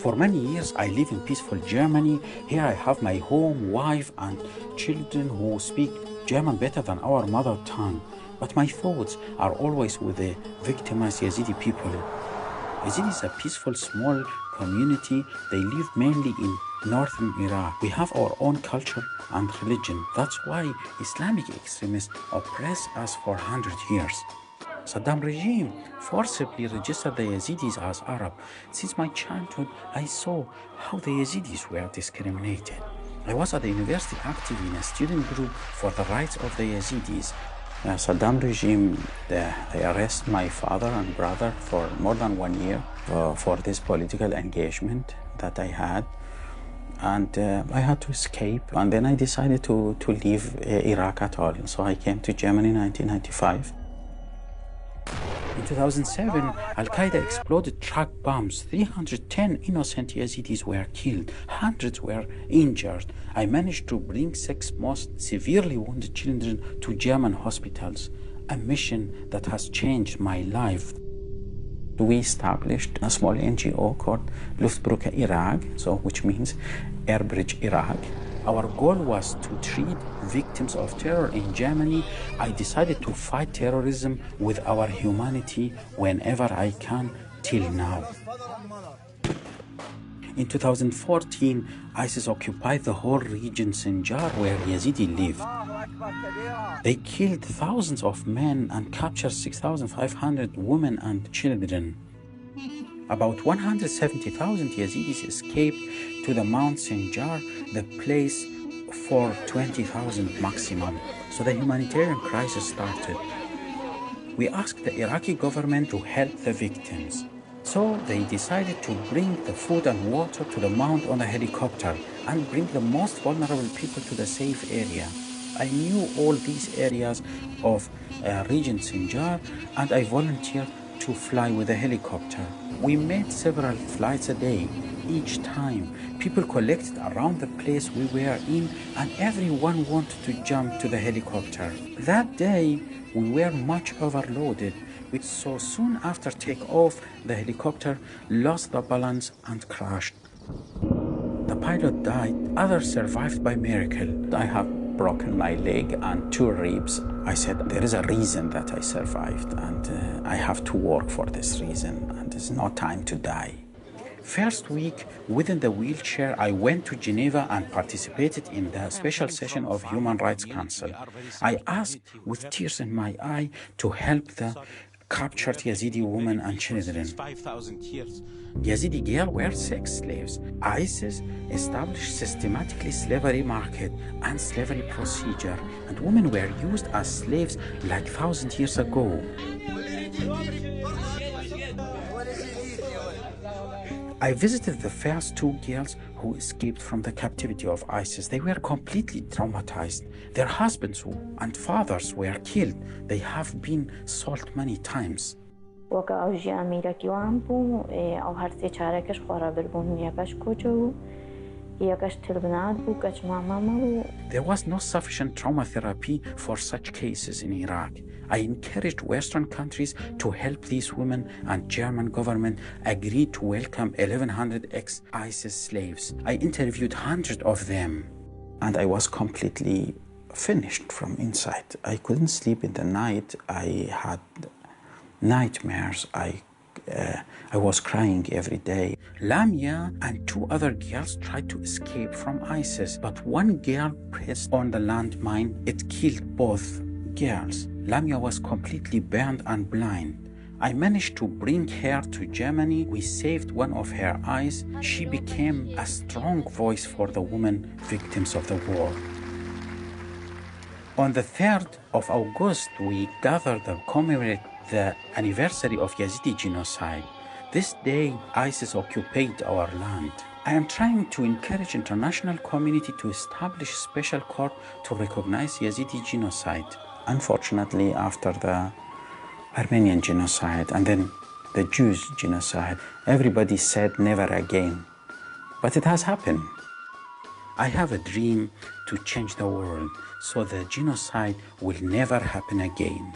For many years, I live in peaceful Germany. Here I have my home, wife, and children who speak German better than our mother tongue. But my thoughts are always with the victimized Yazidi people. Yazidi is a peaceful, small community. They live mainly in northern Iraq. We have our own culture and religion. That's why Islamic extremists oppress us for 100 years. Saddam regime forcibly registered the Yazidis as Arab. Since my childhood, I saw how the Yazidis were discriminated. I was at the university active in a student group for the rights of the Yazidis. Saddam regime, they arrest my father and brother for more than 1 year for this political engagement that I had. And I had to escape. And then I decided to leave Iraq at all. So I came to Germany in 1995. In 2007, Al-Qaeda exploded truck bombs. 310 innocent Yazidis were killed. Hundreds were injured. I managed to bring 6 most severely wounded children to German hospitals, a mission that has changed my life. We established a small NGO called Luftbrücke Iraq, which means Air Bridge Iraq. Our goal was to treat victims of terror in Germany. I decided to fight terrorism with our humanity whenever I can till now. In 2014, ISIS occupied the whole region Sinjar where Yazidi live. They killed thousands of men and captured 6,500 women and children. About 170,000 Yazidis escaped to the Mount Sinjar, the place for 20,000 maximum. So the humanitarian crisis started. We asked the Iraqi government to help the victims. So they decided to bring the food and water to the mount on a helicopter and bring the most vulnerable people to the safe area. I knew all these areas of region Sinjar, and I volunteered to fly with a helicopter. We made several flights a day. Each time, people collected around the place we were in, and everyone wanted to jump to the helicopter. That day, we were much overloaded. So soon after takeoff, the helicopter lost the balance and crashed. The pilot died. Others survived by miracle. I have broken my leg and 2 ribs. I said, there is a reason that I survived, and I have to work for this reason, and there's no time to die. First week, within the wheelchair, I went to Geneva and participated in the special session of Human Rights Council. I asked, with tears in my eye, to help the captured Yazidi women and children. Yazidi girls were sex slaves. ISIS established systematically slavery market and slavery procedure, and women were used as slaves like 1,000 years ago. I visited the first 2 girls who escaped from the captivity of ISIS. They were completely traumatized. Their husbands and fathers were killed. They have been sold many times. There was no sufficient trauma therapy for such cases in Iraq. I encouraged Western countries to help these women, and German government agreed to welcome 1,100 ex-ISIS slaves. I interviewed hundreds of them, and I was completely finished from inside. I couldn't sleep in the night. I had nightmares. I was crying every day. Lamia and 2 other girls tried to escape from ISIS, but 1 girl pressed on the landmine. It killed both girls. Lamia was completely burned and blind. I managed to bring her to Germany. We saved one of her eyes. She became a strong voice for the women victims of the war. On the 3rd of August, we gathered to commemorate the anniversary of Yazidi genocide. This day, ISIS occupied our land. I am trying to encourage international community to establish special court to recognize Yazidi genocide. Unfortunately, after the Armenian genocide and then the Jews genocide, everybody said never again. But it has happened. I have a dream to change the world so the genocide will never happen again.